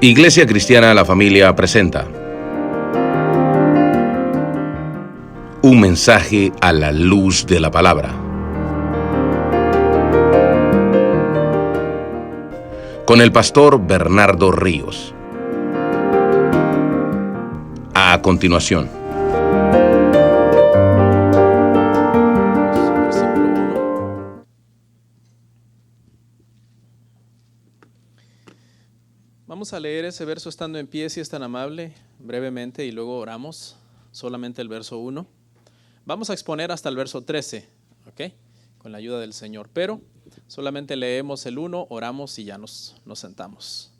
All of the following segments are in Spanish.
Iglesia Cristiana La Familia presenta un mensaje a la luz de la palabra, con el pastor Bernardo Ríos. A continuación. Vamos a leer ese verso estando en pie, si es tan amable, brevemente, y luego oramos, solamente el verso 1. Vamos a exponer hasta el verso 13, ¿ok? Con la ayuda del Señor, pero solamente leemos el 1, oramos y ya nos sentamos.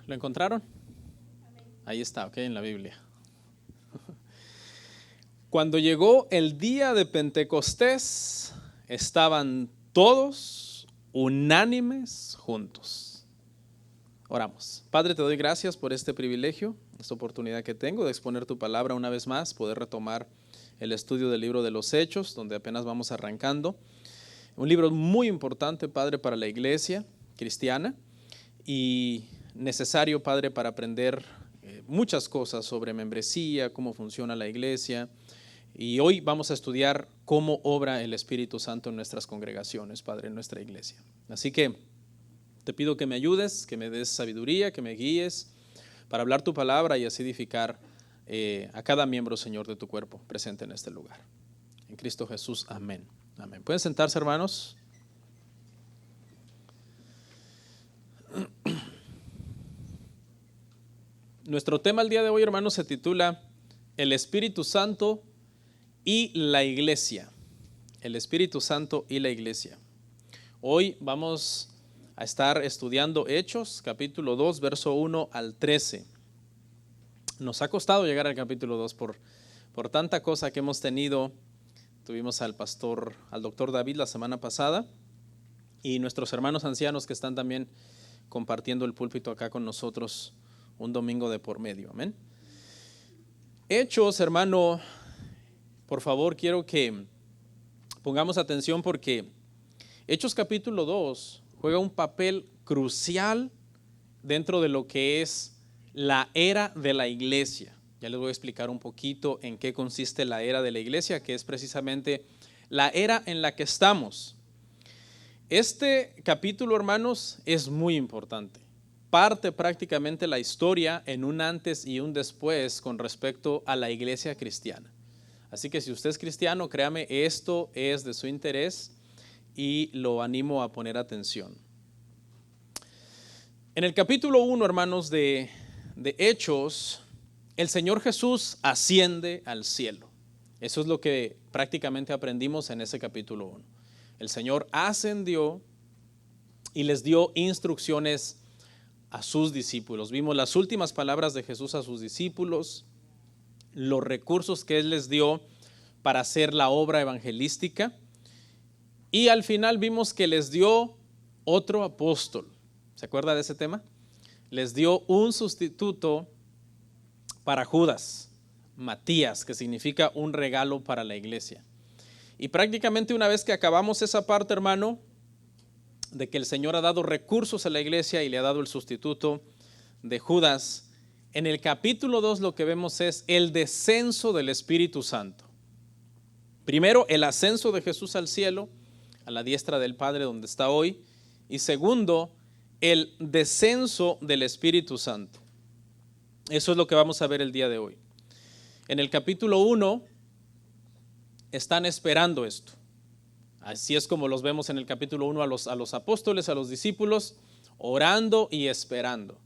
¿Lo encontraron? Ahí está, ok, en la Biblia. Cuando llegó el día de Pentecostés, estaban todos unánimes juntos. Oramos. Padre, te doy gracias por este privilegio, esta oportunidad que tengo de exponer tu palabra una vez más, poder retomar el estudio del libro de los Hechos, donde apenas vamos arrancando. Un libro muy importante, Padre, para la iglesia cristiana y necesario, Padre, para aprender muchas cosas sobre membresía, cómo funciona la iglesia. Y hoy vamos a estudiar cómo obra el Espíritu Santo en nuestras congregaciones, Padre, en nuestra iglesia. Así que te pido que me ayudes, que me des sabiduría, que me guíes para hablar tu palabra y así edificar a cada miembro, Señor, de tu cuerpo presente en este lugar. En Cristo Jesús, amén. Amén. ¿Pueden sentarse, hermanos? Nuestro tema el día de hoy, hermanos, se titula El Espíritu Santo y la iglesia. El Espíritu Santo y la iglesia. Hoy vamos a estar estudiando Hechos, capítulo 2, verso 1 al 13. Nos ha costado llegar al capítulo 2 por tanta cosa que hemos tenido. Tuvimos al doctor David la semana pasada y nuestros hermanos ancianos que están también compartiendo el púlpito acá con nosotros un domingo de por medio. Amén. Hechos, hermano, por favor, quiero que pongamos atención porque Hechos capítulo 2 juega un papel crucial dentro de lo que es la era de la iglesia. Ya les voy a explicar un poquito en qué consiste la era de la iglesia, que es precisamente la era en la que estamos. Este capítulo, hermanos, es muy importante. Parte prácticamente la historia en un antes y un después con respecto a la iglesia cristiana. Así que si usted es cristiano, créame, esto es de su interés y lo animo a poner atención. En el capítulo 1, hermanos, de Hechos, el Señor Jesús asciende al cielo. Eso es lo que prácticamente aprendimos en ese capítulo 1. El Señor ascendió y les dio instrucciones a sus discípulos. Vimos las últimas palabras de Jesús a sus discípulos, los recursos que Él les dio para hacer la obra evangelística y al final vimos que les dio otro apóstol. ¿Se acuerda de ese tema? Les dio un sustituto para Judas, Matías, que significa un regalo para la iglesia. Y prácticamente una vez que acabamos esa parte, hermano, de que el Señor ha dado recursos a la iglesia y le ha dado el sustituto de Judas, en el capítulo 2 lo que vemos es el descenso del Espíritu Santo. Primero, el ascenso de Jesús al cielo, a la diestra del Padre donde está hoy. Y segundo, el descenso del Espíritu Santo. Eso es lo que vamos a ver el día de hoy. En el capítulo 1 están esperando esto. Así es como los vemos en el capítulo 1 a los apóstoles, a los discípulos, orando y esperando.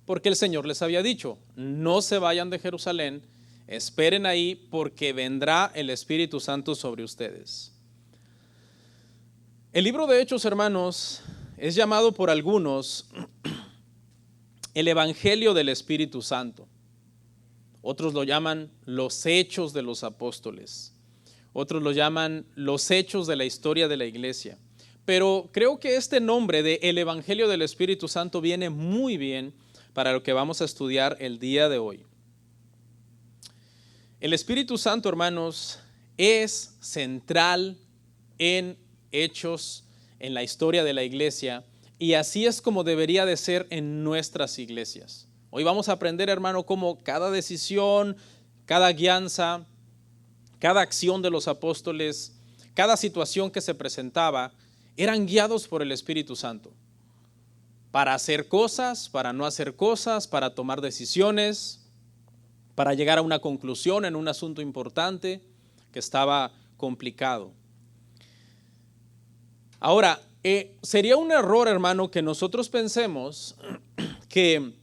Porque el Señor les había dicho, no se vayan de Jerusalén, esperen ahí porque vendrá el Espíritu Santo sobre ustedes. El libro de Hechos, hermanos, es llamado por algunos el Evangelio del Espíritu Santo. Otros lo llaman los Hechos de los Apóstoles. Otros lo llaman los Hechos de la historia de la iglesia. Pero creo que este nombre de el Evangelio del Espíritu Santo viene muy bien para lo que vamos a estudiar el día de hoy. El Espíritu Santo, hermanos, es central en Hechos, en la historia de la iglesia, y así es como debería de ser en nuestras iglesias. Hoy vamos a aprender, hermano, cómo cada decisión, cada guianza, cada acción de los apóstoles, cada situación que se presentaba, eran guiados por el Espíritu Santo. Para hacer cosas, para no hacer cosas, para tomar decisiones, para llegar a una conclusión en un asunto importante que estaba complicado. Ahora, sería un error, hermano, que nosotros pensemos que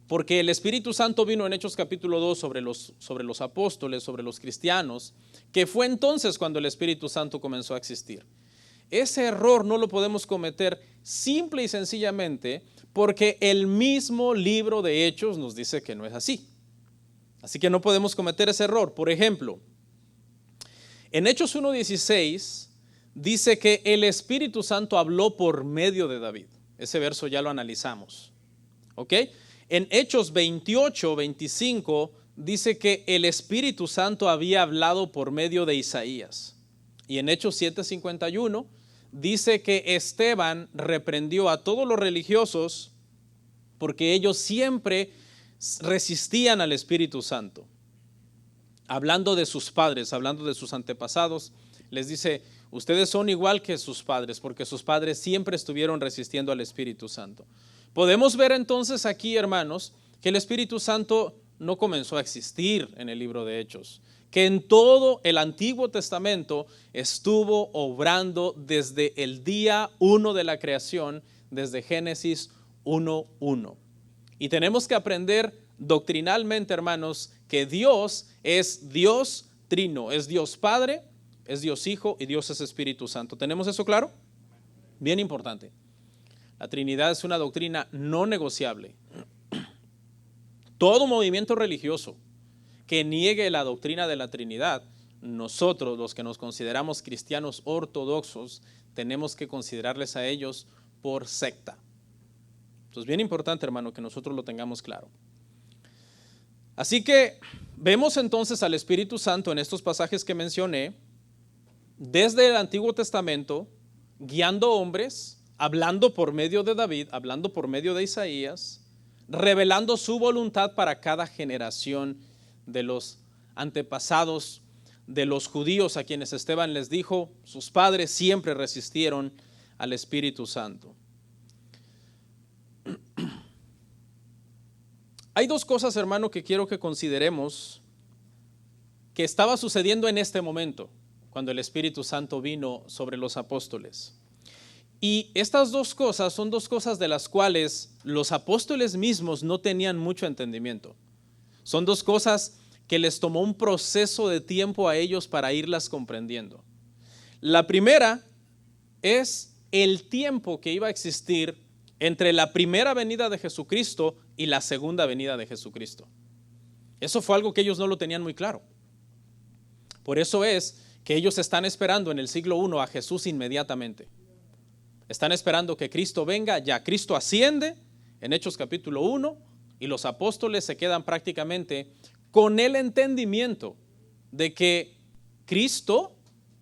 porque el Espíritu Santo vino en Hechos capítulo 2 sobre los apóstoles, sobre los cristianos, que fue entonces cuando el Espíritu Santo comenzó a existir. Ese error no lo podemos cometer simple y sencillamente porque el mismo libro de Hechos nos dice que no es así. Así que no podemos cometer ese error. Por ejemplo, en Hechos 1:16 dice que el Espíritu Santo habló por medio de David. Ese verso ya lo analizamos. ¿Ok? En Hechos 28:25 dice que el Espíritu Santo había hablado por medio de Isaías. Y en Hechos 7:51 dice que Esteban reprendió a todos los religiosos porque ellos siempre resistían al Espíritu Santo. Hablando de sus padres, hablando de sus antepasados, les dice: ustedes son igual que sus padres, porque sus padres siempre estuvieron resistiendo al Espíritu Santo. Podemos ver entonces aquí, hermanos, que el Espíritu Santo no comenzó a existir en el libro de Hechos, que en todo el Antiguo Testamento estuvo obrando desde el día 1 de la creación, desde Génesis 1:1. Y tenemos que aprender doctrinalmente, hermanos, que Dios es Dios trino, es Dios Padre, es Dios Hijo y Dios es Espíritu Santo. ¿Tenemos eso claro? Bien importante. La Trinidad es una doctrina no negociable. Todo movimiento religioso que niegue la doctrina de la Trinidad, nosotros, los que nos consideramos cristianos ortodoxos, tenemos que considerarles a ellos por secta. Entonces, bien importante, hermano, que nosotros lo tengamos claro. Así que vemos entonces al Espíritu Santo en estos pasajes que mencioné, desde el Antiguo Testamento, guiando hombres, hablando por medio de David, hablando por medio de Isaías, revelando su voluntad para cada generación de los antepasados de los judíos a quienes Esteban les dijo, sus padres siempre resistieron al Espíritu Santo. Hay dos cosas, hermano, que quiero que consideremos que estaba sucediendo en este momento, cuando el Espíritu Santo vino sobre los apóstoles. Y estas dos cosas son dos cosas de las cuales los apóstoles mismos no tenían mucho entendimiento. Son dos cosas que les tomó un proceso de tiempo a ellos para irlas comprendiendo. La primera es el tiempo que iba a existir entre la primera venida de Jesucristo y la segunda venida de Jesucristo. Eso fue algo que ellos no lo tenían muy claro. Por eso es que ellos están esperando en el siglo I a Jesús inmediatamente. Están esperando que Cristo venga, ya Cristo asciende en Hechos capítulo 1 y los apóstoles se quedan prácticamente con el entendimiento de que Cristo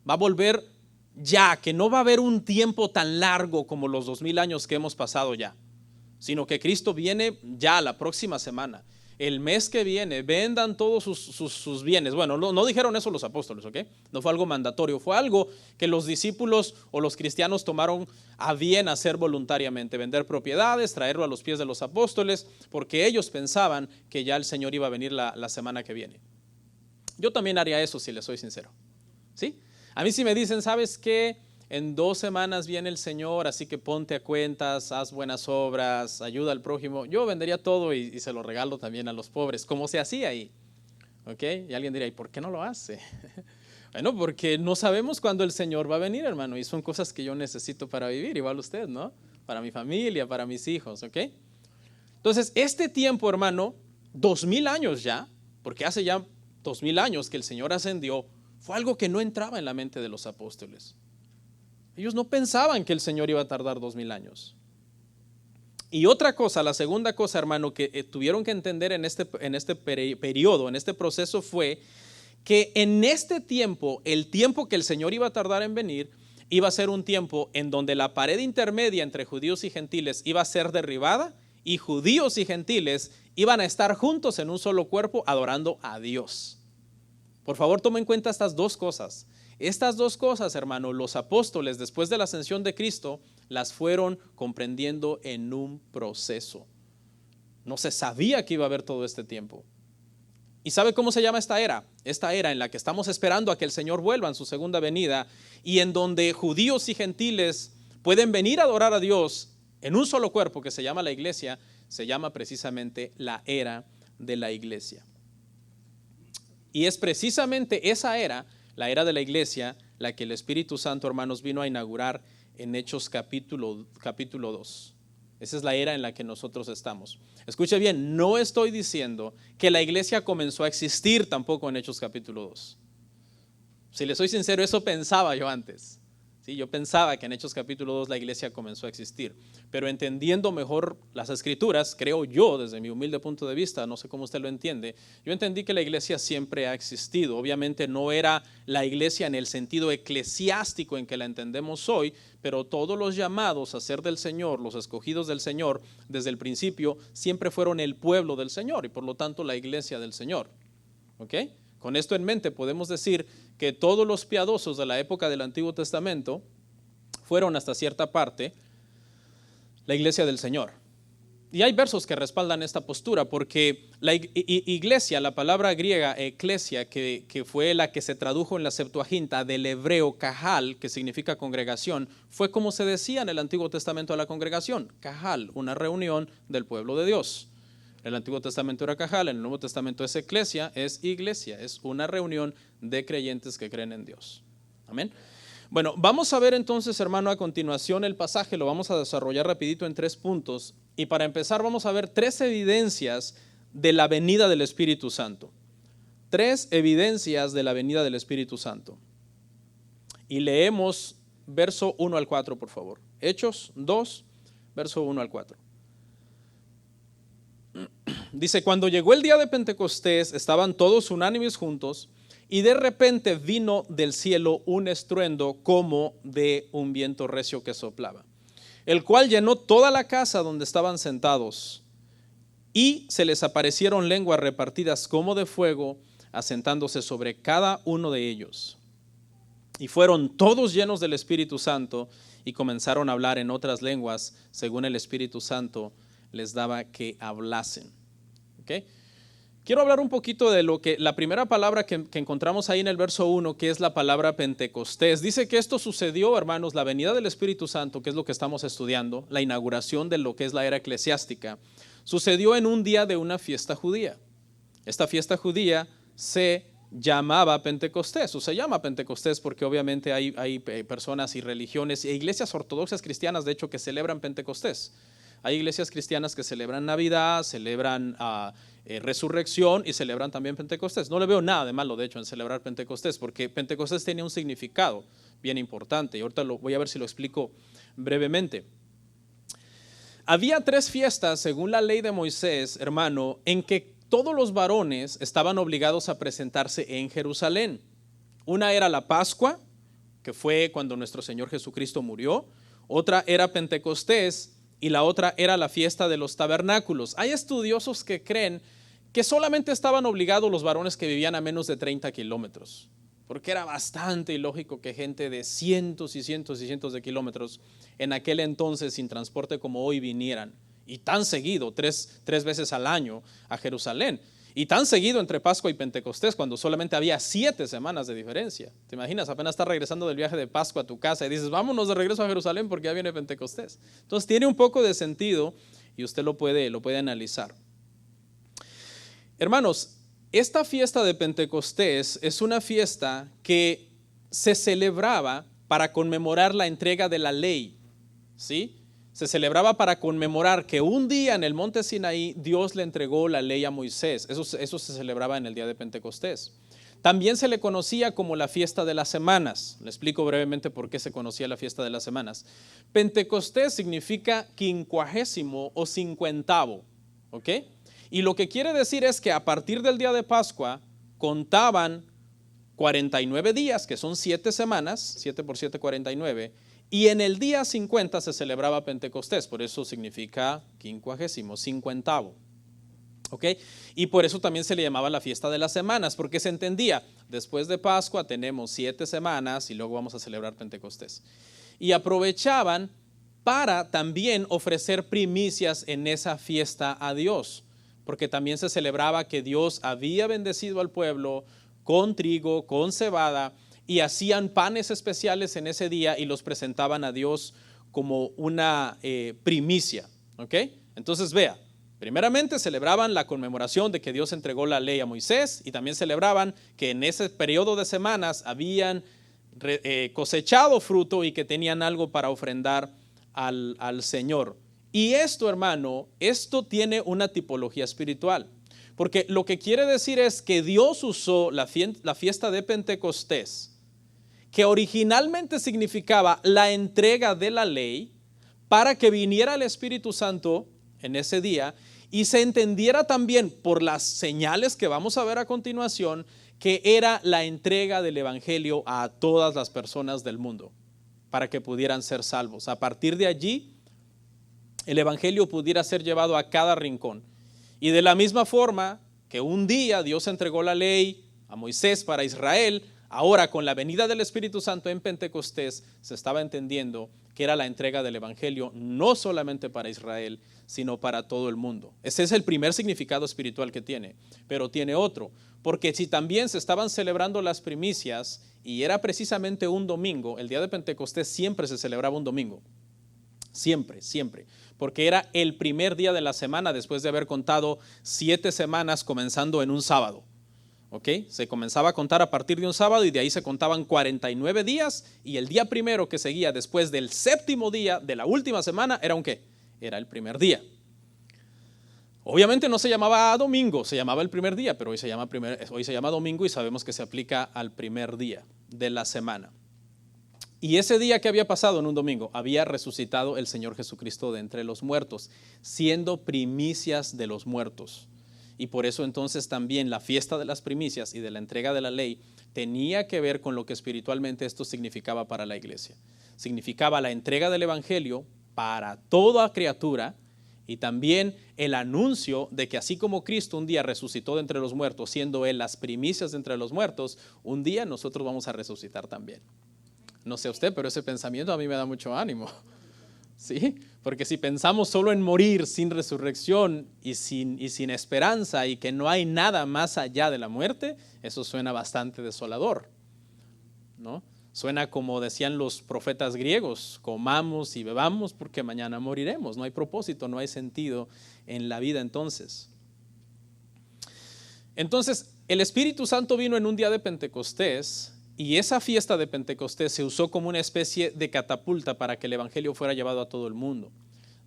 va a volver ya, que no va a haber un tiempo tan largo como los 2000 años que hemos pasado ya, sino que Cristo viene ya la próxima semana. El mes que viene, vendan todos sus bienes. Bueno, no dijeron eso los apóstoles, ¿ok? No fue algo mandatorio, fue algo que los discípulos o los cristianos tomaron a bien hacer voluntariamente, vender propiedades, traerlo a los pies de los apóstoles, porque ellos pensaban que ya el Señor iba a venir la semana que viene. Yo también haría eso, si les soy sincero, ¿sí? A mí si me dicen, ¿sabes qué? En 2 semanas viene el Señor, así que ponte a cuentas, haz buenas obras, ayuda al prójimo. Yo vendería todo y se lo regalo también a los pobres, como se hacía ahí. ¿Ok? Y alguien dirá, ¿y por qué no lo hace? Bueno, porque no sabemos cuándo el Señor va a venir, hermano, y son cosas que yo necesito para vivir, igual usted, ¿no? Para mi familia, para mis hijos, ¿ok? Entonces, este tiempo, hermano, 2000 años ya, porque hace ya 2000 años que el Señor ascendió, fue algo que no entraba en la mente de los apóstoles. Ellos no pensaban que el Señor iba a tardar 2000 años. Y otra cosa, la segunda cosa, hermano, que tuvieron que entender en este periodo, en este proceso, fue que en este tiempo, el tiempo que el Señor iba a tardar en venir, iba a ser un tiempo en donde la pared intermedia entre judíos y gentiles iba a ser derribada y judíos y gentiles iban a estar juntos en un solo cuerpo adorando a Dios. Por favor, tome en cuenta estas dos cosas. Estas dos cosas, hermano, los apóstoles después de la ascensión de Cristo las fueron comprendiendo en un proceso. No se sabía que iba a haber todo este tiempo. ¿Y sabe cómo se llama esta era? Esta era en la que estamos esperando a que el Señor vuelva en su segunda venida y en donde judíos y gentiles pueden venir a adorar a Dios en un solo cuerpo que se llama la iglesia, se llama precisamente la era de la iglesia. Y es precisamente esa era, la era de la iglesia, la que el Espíritu Santo, hermanos, vino a inaugurar en Hechos capítulo 2. Esa es la era en la que nosotros estamos. Escuche bien, no estoy diciendo que la iglesia comenzó a existir tampoco en Hechos capítulo 2. Si le soy sincero, eso pensaba yo antes. ¿Sí? Yo pensaba que en Hechos capítulo 2 la iglesia comenzó a existir. Pero entendiendo mejor las escrituras, creo yo, desde mi humilde punto de vista, no sé cómo usted lo entiende, yo entendí que la iglesia siempre ha existido. Obviamente no era la iglesia en el sentido eclesiástico en que la entendemos hoy, pero todos los llamados a ser del Señor, los escogidos del Señor, desde el principio, siempre fueron el pueblo del Señor y por lo tanto la iglesia del Señor. ¿Ok? Con esto en mente podemos decir que todos los piadosos de la época del Antiguo Testamento fueron hasta cierta parte la iglesia del Señor. Y hay versos que respaldan esta postura porque la iglesia, la palabra griega eclesia, que fue la que se tradujo en la Septuaginta del hebreo kahal, que significa congregación, fue como se decía en el Antiguo Testamento a la congregación, kahal, una reunión del pueblo de Dios. El Antiguo Testamento era kahal, en el Nuevo Testamento es eclesia, es iglesia, es una reunión de creyentes que creen en Dios. Amén. Bueno, vamos a ver entonces, hermano, a continuación el pasaje, lo vamos a desarrollar rapidito en 3 puntos. Y para empezar vamos a ver 3 evidencias de la venida del Espíritu Santo. 3 evidencias de la venida del Espíritu Santo. Y leemos verso 1 al 4, por favor. Hechos 2, verso 1 al 4. Dice, cuando llegó el día de Pentecostés, estaban todos unánimes juntos, y de repente vino del cielo un estruendo como de un viento recio que soplaba, el cual llenó toda la casa donde estaban sentados, y se les aparecieron lenguas repartidas como de fuego, asentándose sobre cada uno de ellos. Y fueron todos llenos del Espíritu Santo, y comenzaron a hablar en otras lenguas, según el Espíritu Santo les daba que hablasen. ¿Okay? Quiero hablar un poquito de lo que la primera palabra que encontramos ahí en el verso 1, que es la palabra Pentecostés. Dice que esto sucedió, hermanos, la venida del Espíritu Santo, que es lo que estamos estudiando, la inauguración de lo que es la era eclesiástica, sucedió en un día de una fiesta judía. Esta fiesta judía se llamaba Pentecostés, o se llama Pentecostés porque obviamente hay personas y religiones e iglesias ortodoxas cristianas, de hecho, que celebran Pentecostés. Hay iglesias cristianas que celebran Navidad, celebran resurrección y celebran también Pentecostés. No le veo nada de malo, de hecho, en celebrar Pentecostés, porque Pentecostés tenía un significado bien importante. Y ahorita voy a ver si lo explico brevemente. Había 3 fiestas, según la ley de Moisés, hermano, en que todos los varones estaban obligados a presentarse en Jerusalén. Una era la Pascua, que fue cuando nuestro Señor Jesucristo murió. Otra era Pentecostés, y la otra era la fiesta de los tabernáculos. Hay estudiosos que creen que solamente estaban obligados los varones que vivían a menos de 30 kilómetros, porque era bastante ilógico que gente de cientos y cientos y cientos de kilómetros en aquel entonces sin transporte como hoy vinieran, y tan seguido, tres veces al año a Jerusalén, y tan seguido entre Pascua y Pentecostés, cuando solamente había 7 semanas de diferencia. ¿Te imaginas? Apenas estás regresando del viaje de Pascua a tu casa y dices, vámonos de regreso a Jerusalén porque ya viene Pentecostés. Entonces tiene un poco de sentido y usted lo puede analizar. Hermanos, esta fiesta de Pentecostés es una fiesta que se celebraba para conmemorar la entrega de la ley, ¿sí? Se celebraba para conmemorar que un día en el monte Sinaí Dios le entregó la ley a Moisés. Eso se celebraba en el día de Pentecostés. También se le conocía como la fiesta de las semanas. Le explico brevemente por qué se conocía la fiesta de las semanas. Pentecostés significa 50º o 50º, ¿ok? Y lo que quiere decir es que a partir del día de Pascua contaban 49 días, que son 7 semanas, 7 por 7, 49, y en el día 50 se celebraba Pentecostés, por eso significa 50º, 50º. ¿Ok? Y por eso también se le llamaba la fiesta de las semanas, porque se entendía, después de Pascua tenemos 7 semanas y luego vamos a celebrar Pentecostés. Y aprovechaban para también ofrecer primicias en esa fiesta a Dios, porque también se celebraba que Dios había bendecido al pueblo con trigo, con cebada, y hacían panes especiales en ese día y los presentaban a Dios como una primicia. ¿Ok? Entonces vea, primeramente celebraban la conmemoración de que Dios entregó la ley a Moisés, y también celebraban que en ese periodo de semanas habían cosechado fruto y que tenían algo para ofrendar al Señor. Y esto, hermano, esto tiene una tipología espiritual, porque lo que quiere decir es que Dios usó la fiesta de Pentecostés, que originalmente significaba la entrega de la ley, para que viniera el Espíritu Santo en ese día y se entendiera también por las señales que vamos a ver a continuación que era la entrega del evangelio a todas las personas del mundo para que pudieran ser salvos. A partir de allí, el evangelio pudiera ser llevado a cada rincón. Y de la misma forma que un día Dios entregó la ley a Moisés para Israel, ahora con la venida del Espíritu Santo en Pentecostés se estaba entendiendo que era la entrega del evangelio no solamente para Israel, sino para todo el mundo. Ese es el primer significado espiritual que tiene, pero tiene otro, porque si también se estaban celebrando las primicias y era precisamente un domingo, el día de Pentecostés siempre se celebraba un domingo, siempre, porque era el primer día de la semana después de haber contado 7 semanas comenzando en un sábado. ¿Ok? Se comenzaba a contar a partir de un sábado y de ahí se contaban 49 días, y el día primero que seguía después del 7º día de la última semana era ¿un qué? Era el primer día. Obviamente no se llamaba domingo, se llamaba el primer día, pero hoy se llama domingo y sabemos que se aplica al primer día de la semana. Y ese día que había pasado en un domingo, había resucitado el Señor Jesucristo de entre los muertos, siendo primicias de los muertos. Y por eso entonces también la fiesta de las primicias y de la entrega de la ley tenía que ver con lo que espiritualmente esto significaba para la iglesia. Significaba la entrega del evangelio para toda criatura y también el anuncio de que así como Cristo un día resucitó de entre los muertos, siendo Él las primicias de entre los muertos, un día nosotros vamos a resucitar también. No sé usted, pero ese pensamiento a mí me da mucho ánimo. ¿Sí? Porque si pensamos solo en morir sin resurrección y sin esperanza y que no hay nada más allá de la muerte, eso suena bastante desolador, ¿no? Suena como decían los profetas griegos: comamos y bebamos porque mañana moriremos. No hay propósito, no hay sentido en la vida entonces. Entonces, el Espíritu Santo vino en un día de Pentecostés. Y esa fiesta de Pentecostés se usó como una especie de catapulta para que el evangelio fuera llevado a todo el mundo.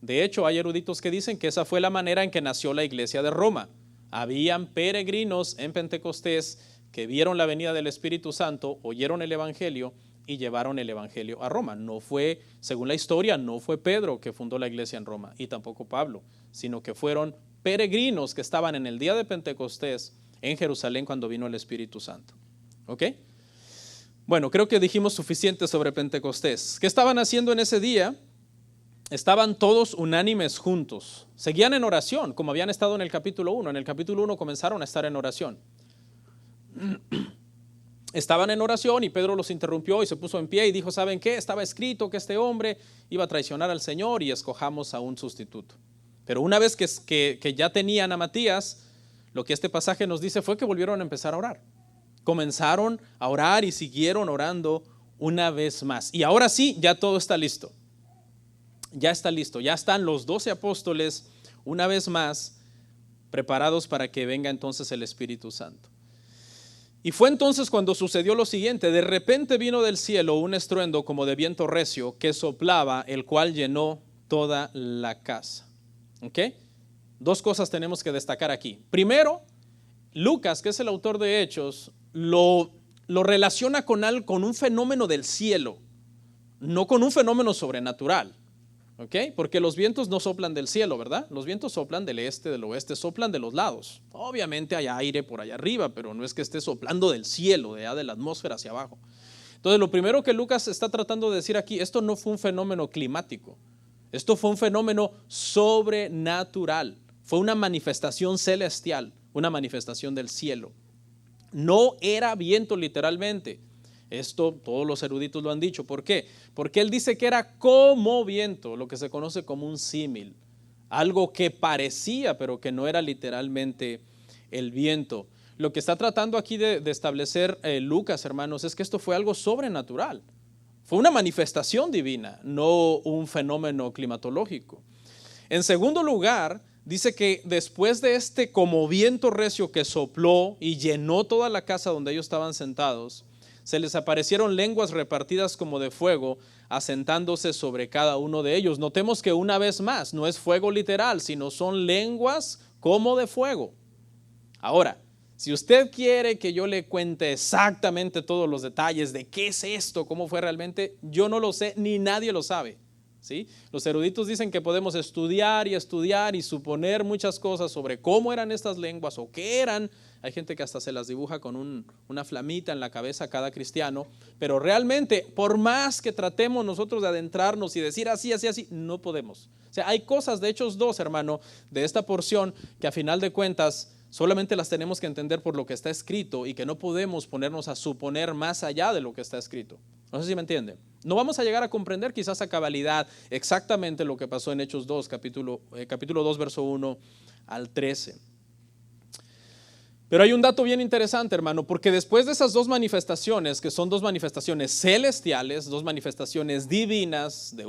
De hecho, hay eruditos que dicen que esa fue la manera en que nació la iglesia de Roma. Habían peregrinos en Pentecostés que vieron la venida del Espíritu Santo, oyeron el evangelio y llevaron el evangelio a Roma. No fue, según la historia, no fue Pedro que fundó la iglesia en Roma y tampoco Pablo, sino que fueron peregrinos que estaban en el día de Pentecostés en Jerusalén cuando vino el Espíritu Santo. ¿Ok? Bueno, creo que dijimos suficiente sobre Pentecostés. ¿Qué estaban haciendo en ese día? Estaban todos unánimes juntos. Seguían en oración, como habían estado en el capítulo 1. En el capítulo 1 comenzaron a estar en oración. Estaban en oración y Pedro los interrumpió y se puso en pie y dijo: ¿saben qué? Estaba escrito que este hombre iba a traicionar al Señor y escojamos a un sustituto. Pero una vez que ya tenían a Matías, lo que este pasaje nos dice fue que volvieron a empezar a orar. Comenzaron a orar y siguieron orando una vez más. Y ahora sí, ya todo está listo. Ya está listo. Ya están los 12 apóstoles una vez más preparados para que venga entonces el Espíritu Santo. Y fue entonces cuando sucedió lo siguiente: de repente vino del cielo un estruendo como de viento recio que soplaba, el cual llenó toda la casa. ¿Ok? 2 cosas tenemos que destacar aquí. Primero, Lucas, que es el autor de Hechos, lo relaciona con un fenómeno del cielo, no con un fenómeno sobrenatural. ¿ok? Porque los vientos no soplan del cielo, ¿verdad? Los vientos soplan del este, del oeste, soplan de los lados. Obviamente hay aire por allá arriba, pero no es que esté soplando del cielo, de allá de la atmósfera hacia abajo. Entonces, lo primero que Lucas está tratando de decir aquí, esto no fue un fenómeno climático, esto fue un fenómeno sobrenatural, fue una manifestación celestial, una manifestación del cielo. No era viento literalmente. Esto todos los eruditos lo han dicho. ¿Por qué? Porque él dice que era como viento, lo que se conoce como un símil, algo que parecía, pero que no era literalmente el viento. Lo que está tratando aquí de establecer Lucas, hermanos, es que esto fue algo sobrenatural. Fue una manifestación divina, no un fenómeno climatológico. En segundo lugar, dice que después de este como viento recio que sopló y llenó toda la casa donde ellos estaban sentados, se les aparecieron lenguas repartidas como de fuego, asentándose sobre cada uno de ellos. Notemos que una vez más, no es fuego literal, sino son lenguas como de fuego. Ahora, si usted quiere que yo le cuente exactamente todos los detalles de qué es esto, cómo fue realmente, yo no lo sé, ni nadie lo sabe. ¿Sí? Los eruditos dicen que podemos estudiar y suponer muchas cosas sobre cómo eran estas lenguas o qué eran. Hay gente que hasta se las dibuja con una flamita en la cabeza a cada cristiano, pero realmente, por más que tratemos nosotros de adentrarnos y decir así, así, así, no podemos. O sea, hay cosas de Hechos 2, hermano, de esta porción que a final de cuentas solamente las tenemos que entender por lo que está escrito y que no podemos ponernos a suponer más allá de lo que está escrito. No sé si me entienden. No vamos a llegar a comprender quizás a cabalidad exactamente lo que pasó en Hechos 2, capítulo 2, verso 1 al 13. Pero hay un dato bien interesante, hermano, porque después de esas dos manifestaciones, que son dos manifestaciones celestiales, dos manifestaciones divinas, de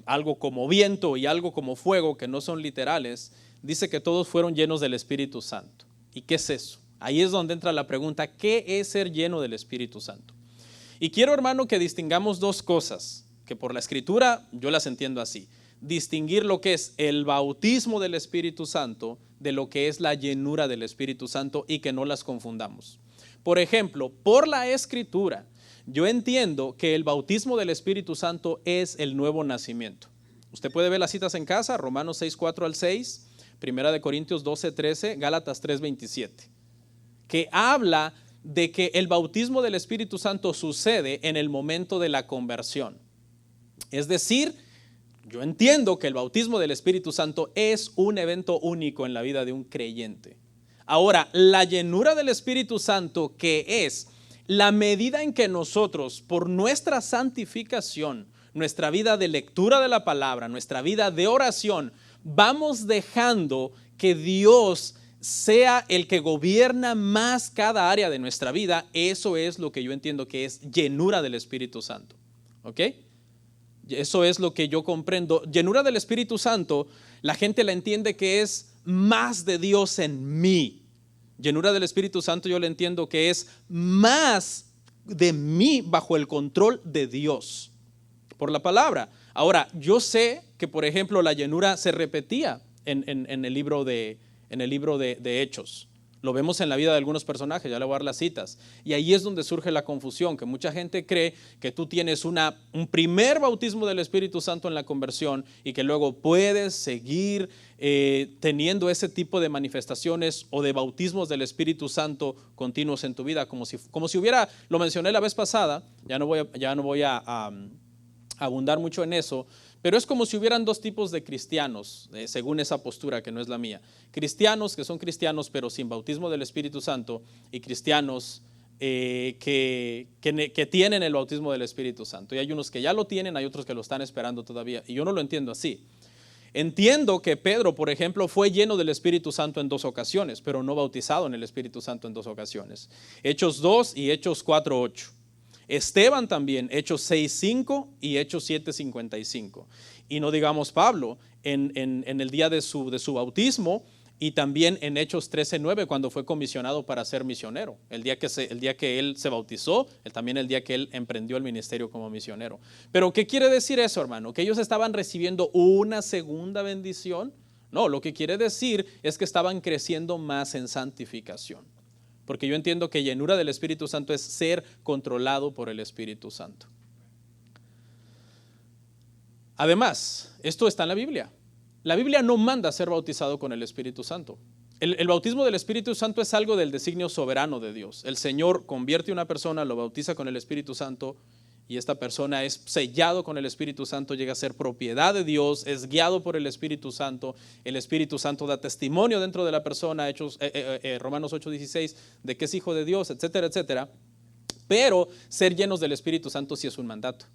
algo como viento y algo como fuego, que no son literales, dice que todos fueron llenos del Espíritu Santo. ¿Y qué es eso? Ahí es donde entra la pregunta, ¿qué es ser lleno del Espíritu Santo? Y quiero, hermano, que distingamos dos cosas, que por la Escritura yo las entiendo así. Distinguir lo que es el bautismo del Espíritu Santo de lo que es la llenura del Espíritu Santo y que no las confundamos. Por ejemplo, por la Escritura, yo entiendo que el bautismo del Espíritu Santo es el nuevo nacimiento. Usted puede ver las citas en casa, Romanos 6, 4 al 6, Primera de Corintios 12, 13, Gálatas 3, 27, que habla de que el bautismo del Espíritu Santo sucede en el momento de la conversión. Es decir, yo entiendo que el bautismo del Espíritu Santo es un evento único en la vida de un creyente. Ahora, la llenura del Espíritu Santo, que es la medida en que nosotros, por nuestra santificación, nuestra vida de lectura de la palabra, nuestra vida de oración, vamos dejando que Dios sea el que gobierna más cada área de nuestra vida. Eso es lo que yo entiendo que es llenura del Espíritu Santo. ¿Ok? Eso es lo que yo comprendo. Llenura del Espíritu Santo, la gente la entiende que es más de Dios en mí. Llenura del Espíritu Santo yo le entiendo que es más de mí bajo el control de Dios por la palabra. Ahora, yo sé que, por ejemplo, la llenura se repetía en el libro de Hechos. Lo vemos en la vida de algunos personajes, ya le voy a dar las citas. Y ahí es donde surge la confusión, que mucha gente cree que tú tienes un primer bautismo del Espíritu Santo en la conversión y que luego puedes seguir teniendo ese tipo de manifestaciones o de bautismos del Espíritu Santo continuos en tu vida, como si hubiera, lo mencioné la vez pasada, ya no voy a abundar mucho en eso, pero es como si hubieran dos tipos de cristianos, según esa postura que no es la mía. Cristianos que son cristianos pero sin bautismo del Espíritu Santo y cristianos que tienen el bautismo del Espíritu Santo. Y hay unos que ya lo tienen, hay otros que lo están esperando todavía. Y yo no lo entiendo así. Entiendo que Pedro, por ejemplo, fue lleno del Espíritu Santo en 2 ocasiones, pero no bautizado en el Espíritu Santo en 2 ocasiones. Hechos 2 y Hechos 4, 8. Esteban también, Hechos 6:5 y Hechos 7:55. Y no digamos Pablo, en el día de su bautismo y también en Hechos 13:9 cuando fue comisionado para ser misionero. El día que él se bautizó, también el día que él emprendió el ministerio como misionero. Pero ¿qué quiere decir eso, hermano? ¿Que ellos estaban recibiendo una segunda bendición? No, lo que quiere decir es que estaban creciendo más en santificación. Porque yo entiendo que llenura del Espíritu Santo es ser controlado por el Espíritu Santo. Además, esto está en la Biblia. La Biblia no manda ser bautizado con el Espíritu Santo. El bautismo del Espíritu Santo es algo del designio soberano de Dios. El Señor convierte a una persona, lo bautiza con el Espíritu Santo y esta persona es sellado con el Espíritu Santo, llega a ser propiedad de Dios, es guiado por el Espíritu Santo. El Espíritu Santo da testimonio dentro de la persona, Romanos 8:16, de que es hijo de Dios, etcétera, etcétera. Pero ser llenos del Espíritu Santo sí es un mandato.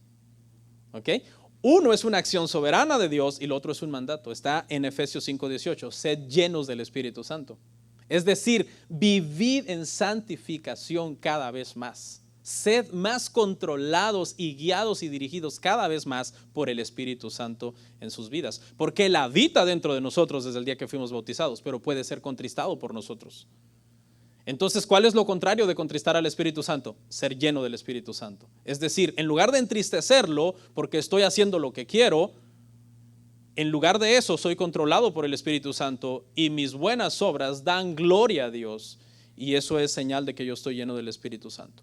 ¿Ok? Uno es una acción soberana de Dios y el otro es un mandato. Está en Efesios 5:18, sed llenos del Espíritu Santo. Es decir, vivid en santificación cada vez más. Sed más controlados y guiados y dirigidos cada vez más por el Espíritu Santo en sus vidas. Porque Él habita dentro de nosotros desde el día que fuimos bautizados, pero puede ser contristado por nosotros. Entonces, ¿cuál es lo contrario de contristar al Espíritu Santo? Ser lleno del Espíritu Santo. Es decir, en lugar de entristecerlo porque estoy haciendo lo que quiero, en lugar de eso soy controlado por el Espíritu Santo y mis buenas obras dan gloria a Dios. Y eso es señal de que yo estoy lleno del Espíritu Santo.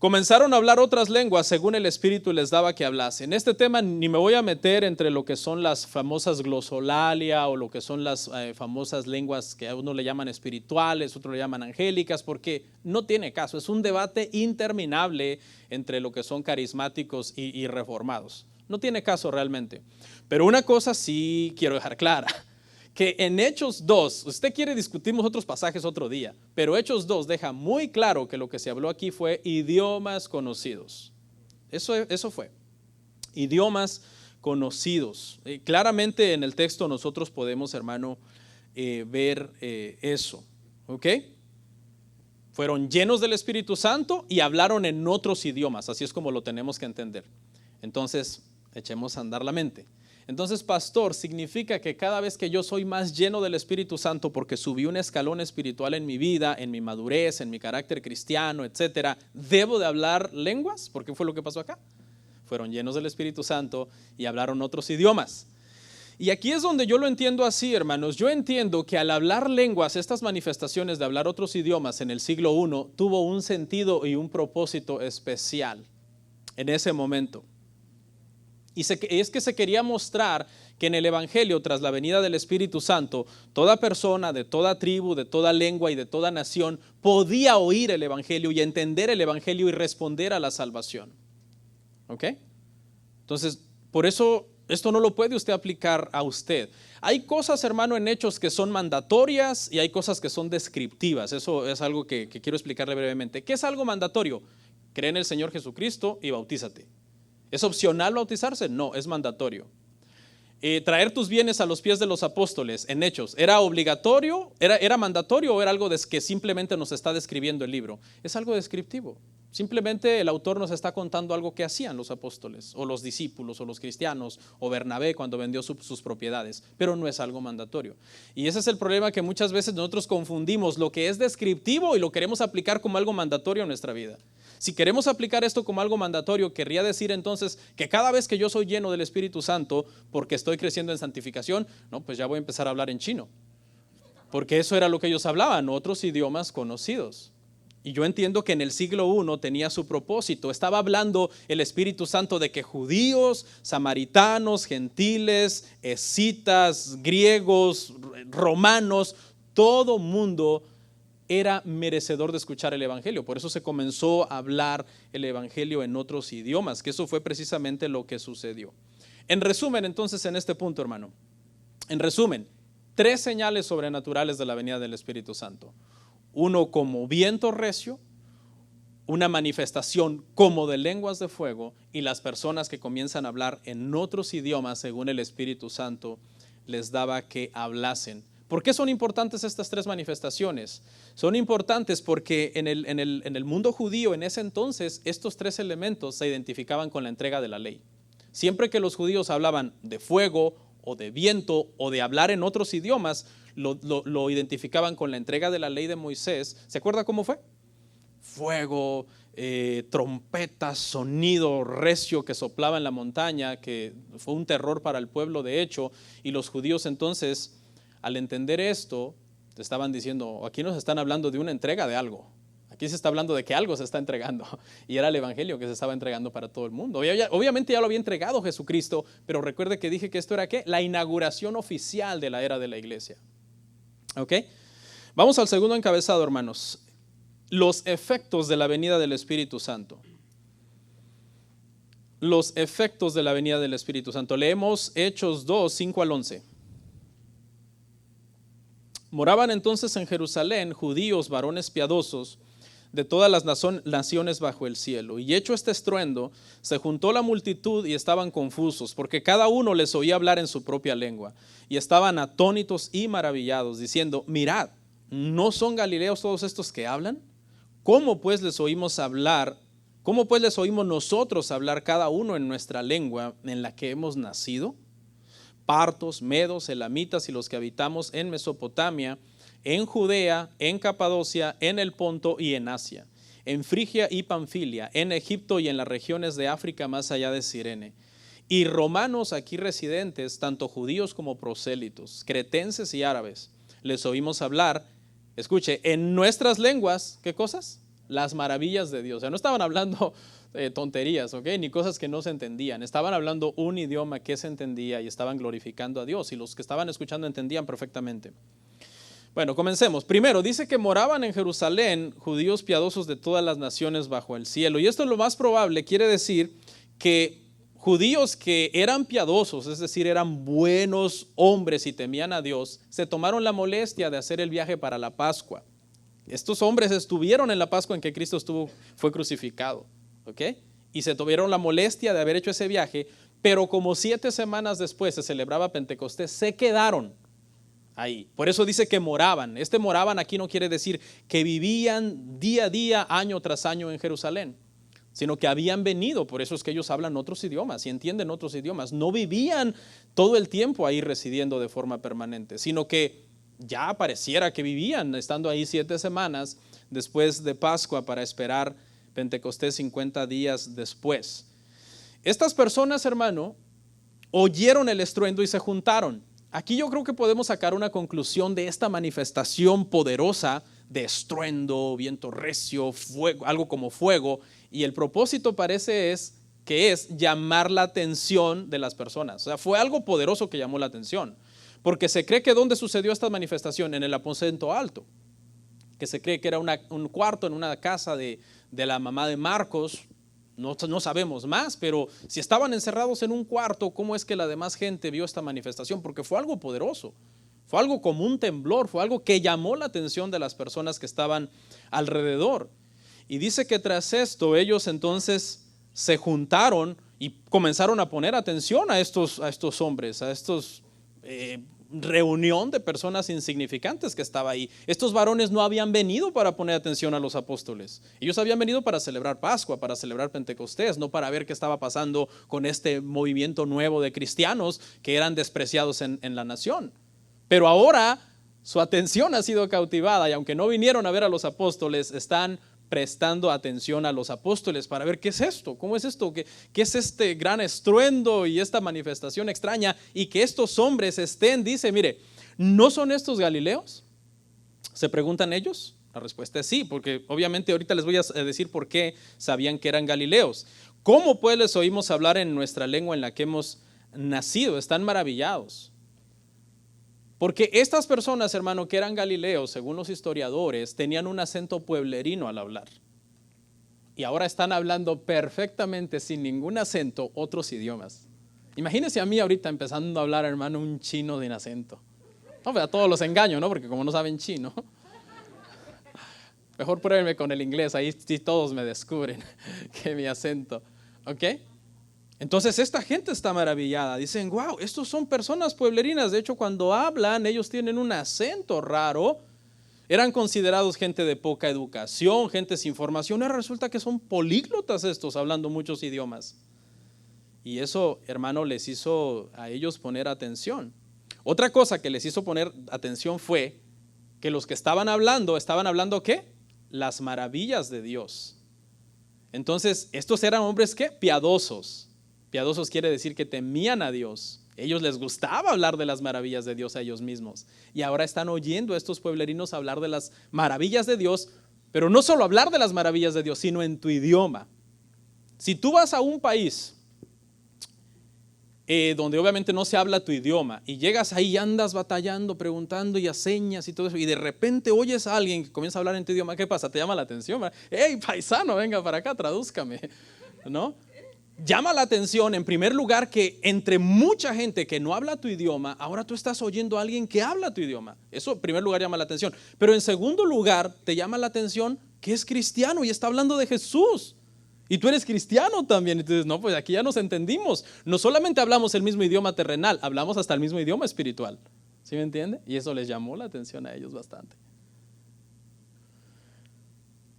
Comenzaron a hablar otras lenguas según el Espíritu les daba que hablasen. En este tema ni me voy a meter entre lo que son las famosas glosolalia o lo que son las famosas lenguas que a uno le llaman espirituales, otro le llaman angélicas, porque no tiene caso. Es un debate interminable entre lo que son carismáticos y reformados. No tiene caso realmente. Pero una cosa sí quiero dejar clara. Que en Hechos 2, usted quiere discutimos otros pasajes otro día, pero Hechos 2 deja muy claro que lo que se habló aquí fue idiomas conocidos. Eso fue, idiomas conocidos. Claramente en el texto nosotros podemos, hermano, ver eso, ¿ok? Fueron llenos del Espíritu Santo y hablaron en otros idiomas, así es como lo tenemos que entender. Entonces, echemos a andar la mente. Entonces, pastor, significa que cada vez que yo soy más lleno del Espíritu Santo porque subí un escalón espiritual en mi vida, en mi madurez, en mi carácter cristiano, etcétera, ¿debo de hablar lenguas? Porque fue lo que pasó acá. Fueron llenos del Espíritu Santo y hablaron otros idiomas. Y aquí es donde yo lo entiendo así, hermanos. Yo entiendo que al hablar lenguas, estas manifestaciones de hablar otros idiomas en el siglo I tuvo un sentido y un propósito especial en ese momento. Y es que se quería mostrar que en el Evangelio, tras la venida del Espíritu Santo, toda persona de toda tribu, de toda lengua y de toda nación podía oír el Evangelio y entender el Evangelio y responder a la salvación. ¿Ok? Entonces, por eso esto no lo puede usted aplicar a usted. Hay cosas, hermano, en Hechos que son mandatorias y hay cosas que son descriptivas. Eso es algo que quiero explicarle brevemente. ¿Qué es algo mandatorio? Cree en el Señor Jesucristo y bautízate. ¿Es opcional bautizarse? No, es mandatorio. Traer tus bienes a los pies de los apóstoles en Hechos, ¿era obligatorio? ¿Era mandatorio o era algo que simplemente nos está describiendo el libro? Es algo descriptivo. Simplemente el autor nos está contando algo que hacían los apóstoles o los discípulos o los cristianos o Bernabé cuando vendió sus propiedades, pero no es algo mandatorio. Y ese es el problema, que muchas veces nosotros confundimos lo que es descriptivo y lo queremos aplicar como algo mandatorio en nuestra vida. Si queremos aplicar esto como algo mandatorio, querría decir entonces que cada vez que yo soy lleno del Espíritu Santo porque estoy creciendo en santificación, no, pues ya voy a empezar a hablar en chino, porque eso era lo que ellos hablaban, otros idiomas conocidos. Y yo entiendo que en el siglo I tenía su propósito. Estaba hablando el Espíritu Santo de que judíos, samaritanos, gentiles, escitas, griegos, romanos, todo mundo era merecedor de escuchar el Evangelio. Por eso se comenzó a hablar el Evangelio en otros idiomas, que eso fue precisamente lo que sucedió. En resumen, entonces, en este punto, hermano, en resumen, 3 señales sobrenaturales de la venida del Espíritu Santo. Uno como viento recio, una manifestación como de lenguas de fuego y las personas que comienzan a hablar en otros idiomas según el Espíritu Santo les daba que hablasen. ¿Por qué son importantes estas 3 manifestaciones? Son importantes porque en el mundo judío en ese entonces estos 3 elementos se identificaban con la entrega de la ley. Siempre que los judíos hablaban de fuego o de viento o de hablar en otros idiomas, lo identificaban con la entrega de la ley de Moisés. ¿Se acuerda cómo fue? Fuego, trompeta, sonido recio que soplaba en la montaña, que fue un terror para el pueblo de hecho. Y los judíos entonces, al entender esto, estaban diciendo, aquí nos están hablando de una entrega de algo. Aquí se está hablando de que algo se está entregando y era el evangelio que se estaba entregando para todo el mundo. Obviamente ya lo había entregado Jesucristo, pero recuerde que dije que esto era ¿qué? La inauguración oficial de la era de la iglesia. ¿Ok? Vamos al segundo encabezado, hermanos. Los efectos de la venida del Espíritu Santo. Los efectos de la venida del Espíritu Santo. Leemos Hechos 2, 5 al 11. Moraban entonces en Jerusalén judíos, varones piadosos, de todas las naciones bajo el cielo. Y hecho este estruendo, se juntó la multitud y estaban confusos, porque cada uno les oía hablar en su propia lengua. Y estaban atónitos y maravillados, diciendo, mirad, ¿no son galileos todos estos que hablan? ¿Cómo pues les oímos hablar? ¿Cómo pues les oímos nosotros hablar cada uno en nuestra lengua en la que hemos nacido? Partos, medos, elamitas y los que habitamos en Mesopotamia, en Judea, en Capadocia, en el Ponto y en Asia, en Frigia y Panfilia, en Egipto y en las regiones de África más allá de Cirene. Y romanos aquí residentes, tanto judíos como prosélitos, cretenses y árabes, les oímos hablar, escuche, en nuestras lenguas, ¿qué cosas? Las maravillas de Dios. O sea, no estaban hablando tonterías, ¿ok? Ni cosas que no se entendían. Estaban hablando un idioma que se entendía y estaban glorificando a Dios. Y los que estaban escuchando entendían perfectamente. Bueno, comencemos. Primero, dice que moraban en Jerusalén judíos piadosos de todas las naciones bajo el cielo. Y esto es lo más probable, quiere decir que judíos que eran piadosos, es decir, eran buenos hombres y temían a Dios, se tomaron la molestia de hacer el viaje para la Pascua. Estos hombres estuvieron en la Pascua en que Cristo fue crucificado, ¿ok? Y se tuvieron la molestia de haber hecho ese viaje, pero como 7 semanas después se celebraba Pentecostés, se quedaron ahí. Por eso dice que moraban. Este moraban aquí no quiere decir que vivían día a día, año tras año en Jerusalén, sino que habían venido. Por eso es que ellos hablan otros idiomas y entienden otros idiomas. No vivían todo el tiempo ahí residiendo de forma permanente, sino que ya pareciera que vivían estando ahí 7 semanas después de Pascua para esperar Pentecostés 50 días después. Estas personas, hermano, oyeron el estruendo y se juntaron. Aquí yo creo que podemos sacar una conclusión de esta manifestación poderosa de estruendo, viento recio, fuego, algo como fuego, y el propósito parece es llamar la atención de las personas. O sea, fue algo poderoso que llamó la atención, porque se cree que ¿dónde sucedió esta manifestación? En el aposento alto, que se cree que era un cuarto en una casa de la mamá de Marcos. No sabemos más, pero si estaban encerrados en un cuarto, ¿cómo es que la demás gente vio esta manifestación? Porque fue algo poderoso, fue algo como un temblor, fue algo que llamó la atención de las personas que estaban alrededor. Y dice que tras esto ellos entonces se juntaron y comenzaron a poner atención a estos hombres, a estos reunión de personas insignificantes que estaba ahí. Estos varones no habían venido para poner atención a los apóstoles. Ellos habían venido para celebrar Pascua, para celebrar Pentecostés, no para ver qué estaba pasando con este movimiento nuevo de cristianos que eran despreciados en la nación. Pero ahora su atención ha sido cautivada y aunque no vinieron a ver a los apóstoles, están prestando atención a los apóstoles para ver qué es esto, cómo es esto, qué es este gran estruendo y esta manifestación extraña, y que estos hombres dice, mire, ¿no son estos galileos? ¿Se preguntan ellos? La respuesta es sí, porque obviamente ahorita les voy a decir por qué sabían que eran galileos. ¿Cómo pues les oímos hablar en nuestra lengua en la que hemos nacido? Están maravillados. Porque estas personas, hermano, que eran galileos, según los historiadores, tenían un acento pueblerino al hablar. Y ahora están hablando perfectamente, sin ningún acento, otros idiomas. Imagínense a mí ahorita empezando a hablar, hermano, un chino sin acento. No, pero a todos los engaño, ¿no? Porque como no saben chino. Mejor pruébenme con el inglés, ahí sí todos me descubren que mi acento. ¿Ok? Entonces esta gente está maravillada, dicen, wow, estos son personas pueblerinas. De hecho, cuando hablan, ellos tienen un acento raro. Eran considerados gente de poca educación, gente sin formación. Ahora resulta que son políglotas estos, hablando muchos idiomas. Y eso, hermano, les hizo a ellos poner atención. Otra cosa que les hizo poner atención fue que los que estaban hablando ¿qué? Las maravillas de Dios. Entonces, estos eran hombres ¿qué? Piadosos. Piadosos quiere decir que temían a Dios. Ellos les gustaba hablar de las maravillas de Dios a ellos mismos. Y ahora están oyendo a estos pueblerinos hablar de las maravillas de Dios, Pero no solo hablar de las maravillas de Dios, sino en tu idioma. Si tú vas a un país donde obviamente no se habla tu idioma y llegas ahí y andas batallando, preguntando y a señas y todo eso, y de repente oyes a alguien que comienza a hablar en tu idioma, ¿qué pasa? Te llama la atención, ¿verdad? Hey, paisano, venga para acá, tradúzcame, ¿no? Llama la atención en primer lugar que entre mucha gente que no habla tu idioma, ahora tú estás oyendo a alguien que habla tu idioma. Eso en primer lugar llama la atención. Pero en segundo lugar te llama la atención que es cristiano y está hablando de Jesús. Y tú eres cristiano también. Entonces, no, pues aquí ya nos entendimos. No solamente hablamos el mismo idioma terrenal, hablamos hasta el mismo idioma espiritual. ¿Sí me entiende? Y eso les llamó la atención a ellos bastante.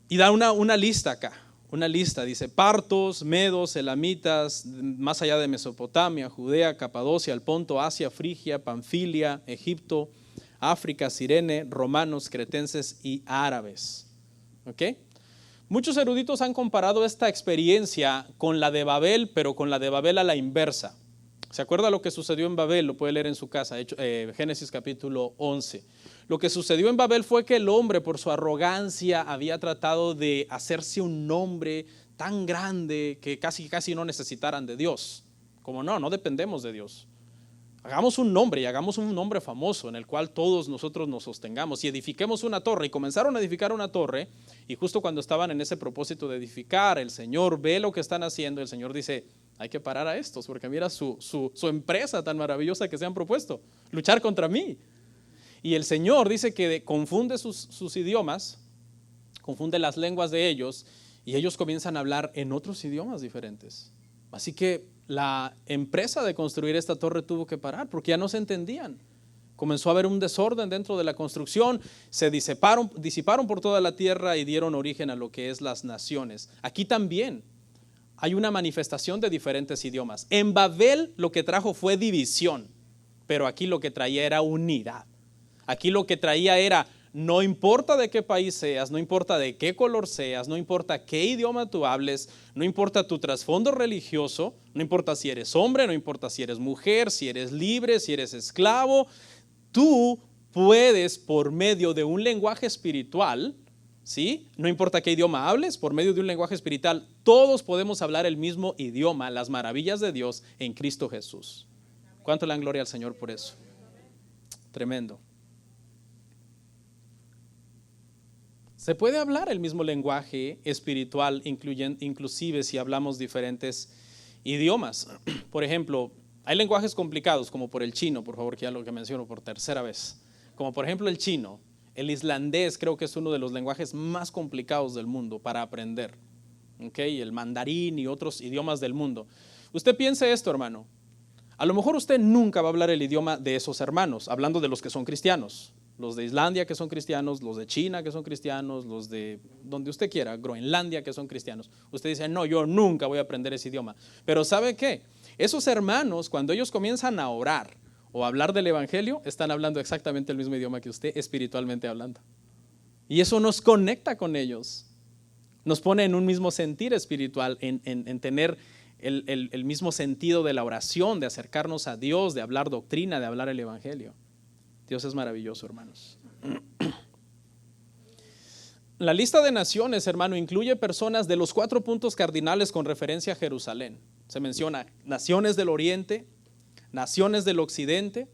Y da una lista acá. Una lista, dice: partos, medos, elamitas, más allá de Mesopotamia, Judea, Capadocia, el Ponto, Asia, Frigia, Panfilia, Egipto, África, Cirene, romanos, cretenses y árabes. ¿Ok? Muchos eruditos han comparado esta experiencia con la de Babel, pero con la de Babel a la inversa. ¿Se acuerda lo que sucedió en Babel? Lo puede leer en su casa, Génesis capítulo 11. Lo que sucedió en Babel fue que el hombre, por su arrogancia, había tratado de hacerse un nombre tan grande que casi no necesitaran de Dios. Como no dependemos de Dios. Hagamos un nombre y hagamos un nombre famoso en el cual todos nosotros nos sostengamos y edifiquemos una torre. Y comenzaron a edificar una torre, y justo cuando estaban en ese propósito de edificar, el Señor ve lo que están haciendo. El Señor dice: hay que parar a estos, porque mira su empresa tan maravillosa que se han propuesto, luchar contra mí. Y el Señor dice que confunde sus idiomas, confunde las lenguas de ellos, y ellos comienzan a hablar en otros idiomas diferentes. Así que la empresa de construir esta torre tuvo que parar, porque ya no se entendían. Comenzó a haber un desorden dentro de la construcción, se disiparon por toda la tierra y dieron origen a lo que es las naciones. Aquí también hay una manifestación de diferentes idiomas. En Babel lo que trajo fue división, pero aquí lo que traía era unidad. Aquí lo que traía era: no importa de qué país seas, no importa de qué color seas, no importa qué idioma tú hables, no importa tu trasfondo religioso, no importa si eres hombre, no importa si eres mujer, si eres libre, si eres esclavo, tú puedes, por medio de un lenguaje espiritual, ¿sí? No importa qué idioma hables, por medio de un lenguaje espiritual, todos podemos hablar el mismo idioma, las maravillas de Dios en Cristo Jesús. ¿Cuánto le dan gloria al Señor por eso? Tremendo. Se puede hablar el mismo lenguaje espiritual, inclusive si hablamos diferentes idiomas. Por ejemplo, hay lenguajes complicados, como por el chino, por favor, que ya lo que menciono por tercera vez. Como por ejemplo el chino. El islandés creo que es uno de los lenguajes más complicados del mundo para aprender. ¿Okay? El mandarín y otros idiomas del mundo. Usted piense esto, hermano. A lo mejor usted nunca va a hablar el idioma de esos hermanos, hablando de los que son cristianos. Los de Islandia que son cristianos, los de China que son cristianos, los de donde usted quiera, Groenlandia que son cristianos. Usted dice: no, yo nunca voy a aprender ese idioma. Pero ¿sabe qué? Esos hermanos, cuando ellos comienzan a orar o a hablar del evangelio, están hablando exactamente el mismo idioma que usted, espiritualmente hablando. Y eso nos conecta con ellos. Nos pone en un mismo sentir espiritual, en tener el mismo sentido de la oración, de acercarnos a Dios, de hablar doctrina, de hablar el evangelio. Dios es maravilloso, hermanos. La lista de naciones, hermano, incluye personas de los 4 puntos cardinales con referencia a Jerusalén. Se menciona naciones del oriente, naciones del occidente,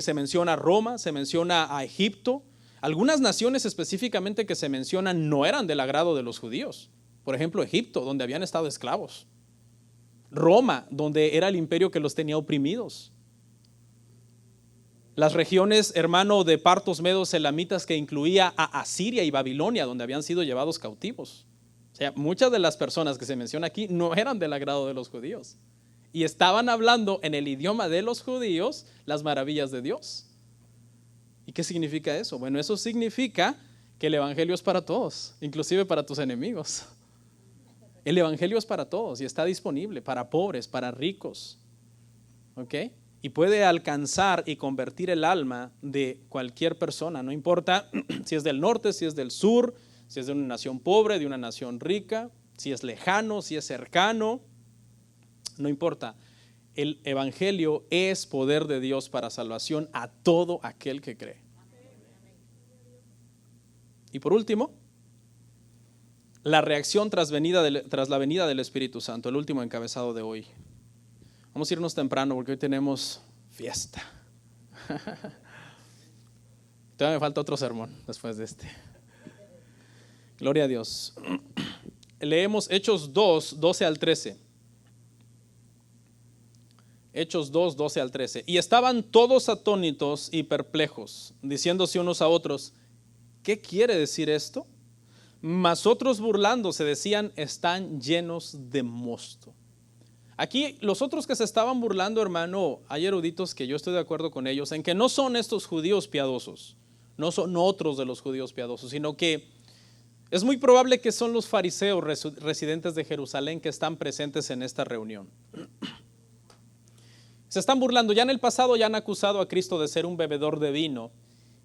se menciona Roma, se menciona a Egipto. Algunas naciones específicamente que se mencionan no eran del agrado de los judíos. Por ejemplo, Egipto, donde habían estado esclavos. Roma, donde era el imperio que los tenía oprimidos. Las regiones, hermano, de partos, medos, elamitas, que incluía a Asiria y Babilonia, donde habían sido llevados cautivos. O sea, muchas de las personas que se menciona aquí no eran del agrado de los judíos. Y estaban hablando en el idioma de los judíos las maravillas de Dios. ¿Y qué significa eso? Bueno, eso significa que el evangelio es para todos, inclusive para tus enemigos. El evangelio es para todos y está disponible para pobres, para ricos. ¿Ok? Y puede alcanzar y convertir el alma de cualquier persona, no importa si es del norte, si es del sur, si es de una nación pobre, de una nación rica, si es lejano, si es cercano, no importa. El evangelio es poder de Dios para salvación a todo aquel que cree. Y por último, la reacción tras la venida del Espíritu Santo, el último encabezado de hoy. Vamos a irnos temprano porque hoy tenemos fiesta. Todavía me falta otro sermón después de este. Gloria a Dios. Leemos Hechos 2, 12 al 13. Hechos 2, 12 al 13. Y estaban todos atónitos y perplejos, diciéndose unos a otros, ¿qué quiere decir esto? Mas otros burlándose decían, están llenos de mosto. Aquí los otros que se estaban burlando, hermano, hay eruditos que yo estoy de acuerdo con ellos en que no son estos judíos piadosos, no son otros de los judíos piadosos, sino que es muy probable que son los fariseos residentes de Jerusalén que están presentes en esta reunión. Se están burlando. Ya en el pasado ya han acusado a Cristo de ser un bebedor de vino.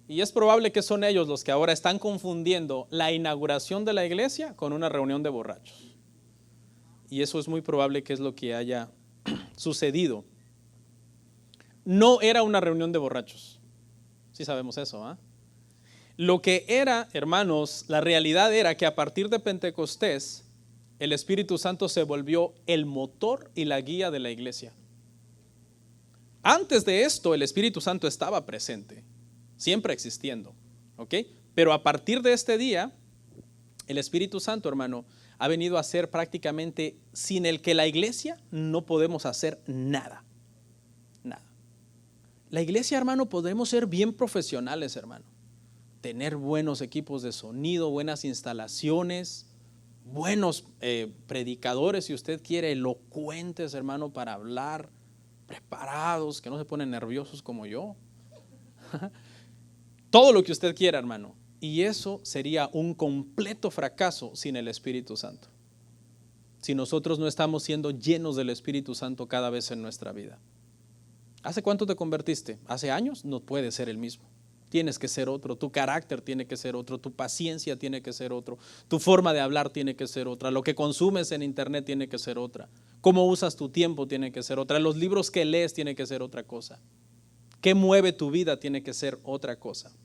Y es probable que son ellos los que ahora están confundiendo la inauguración de la iglesia con una reunión de borrachos. Y eso es muy probable que es lo que haya sucedido. No era una reunión de borrachos. Sí sabemos eso, ¿ah? Lo que era, hermanos, la realidad era que a partir de Pentecostés, el Espíritu Santo se volvió el motor y la guía de la iglesia. Antes de esto, el Espíritu Santo estaba presente, siempre existiendo, ¿ok? Pero a partir de este día, el Espíritu Santo, hermano, ha venido a ser prácticamente sin el que la iglesia no podemos hacer nada, nada. La iglesia, hermano, podemos ser bien profesionales, hermano, tener buenos equipos de sonido, buenas instalaciones, buenos predicadores, si usted quiere, elocuentes, hermano, para hablar, preparados, que no se ponen nerviosos como yo. Todo lo que usted quiera, hermano. Y eso sería un completo fracaso sin el Espíritu Santo. Si nosotros no estamos siendo llenos del Espíritu Santo cada vez en nuestra vida. ¿Hace cuánto te convertiste? ¿Hace años? No puede ser el mismo. Tienes que ser otro, tu carácter tiene que ser otro, tu paciencia tiene que ser otro, tu forma de hablar tiene que ser otra, lo que consumes en internet tiene que ser otra, cómo usas tu tiempo tiene que ser otra, los libros que lees tiene que ser otra cosa, qué mueve tu vida tiene que ser otra cosa.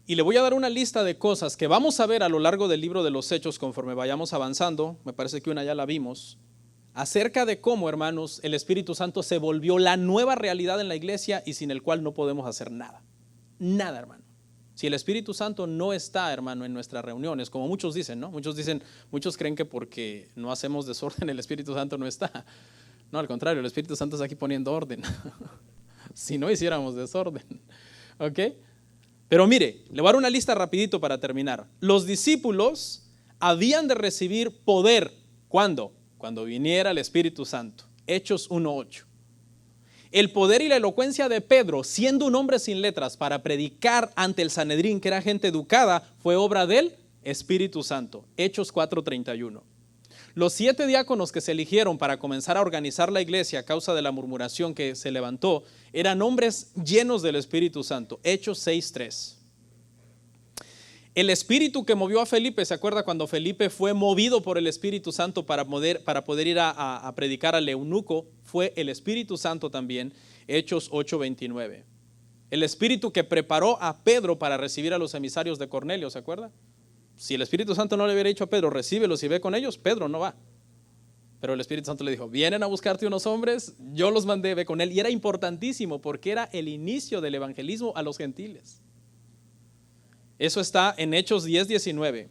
Y le voy a dar una lista de cosas que vamos a ver a lo largo del libro de los Hechos conforme vayamos avanzando, me parece que una ya la vimos, acerca de cómo, hermanos, el Espíritu Santo se volvió la nueva realidad en la iglesia y sin el cual no podemos hacer nada. Nada, hermano. Si el Espíritu Santo no está, hermano, en nuestras reuniones, como muchos dicen, ¿no? Muchos creen que porque no hacemos desorden el Espíritu Santo no está. No, al contrario, el Espíritu Santo está aquí poniendo orden. Si no hiciéramos desorden. ¿Ok? Pero mire, le voy a dar una lista rapidito para terminar. Los discípulos habían de recibir poder. ¿Cuándo? Cuando viniera el Espíritu Santo. Hechos 1:8. El poder y la elocuencia de Pedro, siendo un hombre sin letras, para predicar ante el Sanedrín, que era gente educada, fue obra del Espíritu Santo. Hechos 4:31. Los 7 diáconos que se eligieron para comenzar a organizar la iglesia a causa de la murmuración que se levantó, eran hombres llenos del Espíritu Santo. Hechos 6:3. El espíritu que movió a Felipe, ¿se acuerda cuando Felipe fue movido por el Espíritu Santo para poder ir a predicar al eunuco? Fue el Espíritu Santo también, Hechos 8:29. El espíritu que preparó a Pedro para recibir a los emisarios de Cornelio, ¿se acuerda? Si el Espíritu Santo no le hubiera dicho a Pedro, recíbelos y ve con ellos, Pedro no va. Pero el Espíritu Santo le dijo, vienen a buscarte unos hombres, yo los mandé, ve con él. Y era importantísimo porque era el inicio del evangelismo a los gentiles. Eso está en Hechos 10:19.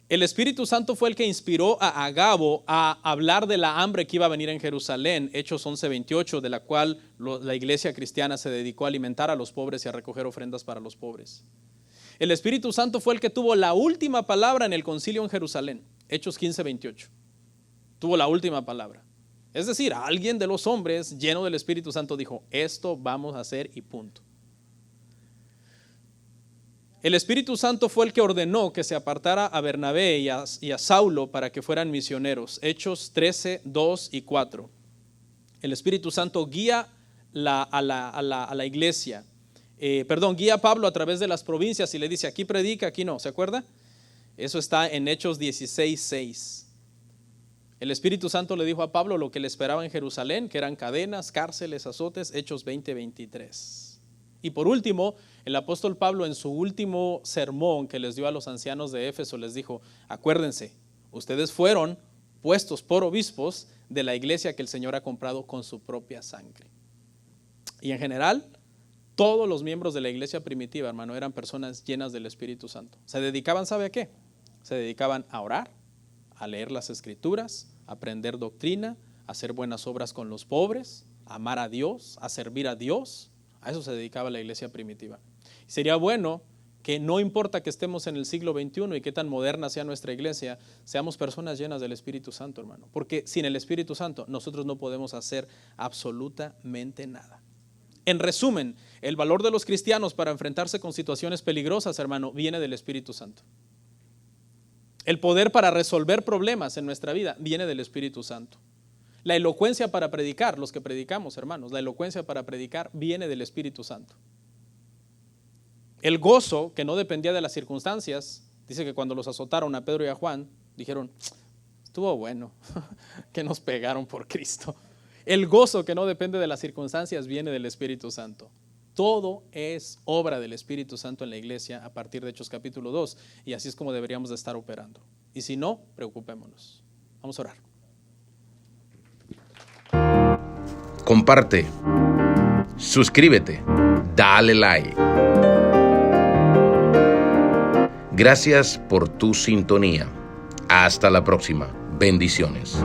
El Espíritu Santo fue el que inspiró a Agabo a hablar de la hambre que iba a venir en Jerusalén, Hechos 11:28, de la cual la iglesia cristiana se dedicó a alimentar a los pobres y a recoger ofrendas para los pobres. El Espíritu Santo fue el que tuvo la última palabra en el concilio en Jerusalén, Hechos 15:28. Tuvo la última palabra. Es decir, alguien de los hombres lleno del Espíritu Santo dijo, esto vamos a hacer y punto. El Espíritu Santo fue el que ordenó que se apartara a Bernabé y a Saulo para que fueran misioneros. Hechos 13:2 y 4. El Espíritu Santo guía a la iglesia. Guía a Pablo a través de las provincias y le dice, aquí predica, aquí no. ¿Se acuerda? Eso está en Hechos 16:6. El Espíritu Santo le dijo a Pablo lo que le esperaba en Jerusalén, que eran cadenas, cárceles, azotes. Hechos 20:23. Y por último, el apóstol Pablo en su último sermón que les dio a los ancianos de Éfeso les dijo, acuérdense, ustedes fueron puestos por obispos de la iglesia que el Señor ha comprado con su propia sangre. Y en general, todos los miembros de la iglesia primitiva, hermano, eran personas llenas del Espíritu Santo. Se dedicaban, ¿sabe a qué? Se dedicaban a orar, a leer las Escrituras, a aprender doctrina, a hacer buenas obras con los pobres, a amar a Dios, a servir a Dios. A eso se dedicaba la iglesia primitiva. Sería bueno que no importa que estemos en el siglo XXI y qué tan moderna sea nuestra iglesia, seamos personas llenas del Espíritu Santo, hermano. Porque sin el Espíritu Santo nosotros no podemos hacer absolutamente nada. En resumen, el valor de los cristianos para enfrentarse con situaciones peligrosas, hermano, viene del Espíritu Santo. El poder para resolver problemas en nuestra vida viene del Espíritu Santo. La elocuencia para predicar, los que predicamos, hermanos, la elocuencia para predicar viene del Espíritu Santo. El gozo que no dependía de las circunstancias, dice que cuando los azotaron a Pedro y a Juan, dijeron, estuvo bueno que nos pegaron por Cristo. El gozo que no depende de las circunstancias viene del Espíritu Santo. Todo es obra del Espíritu Santo en la iglesia a partir de Hechos capítulo 2, y así es como deberíamos de estar operando. Y si no, preocupémonos. Vamos a orar. Comparte, suscríbete, dale like. Gracias por tu sintonía. Hasta la próxima. Bendiciones.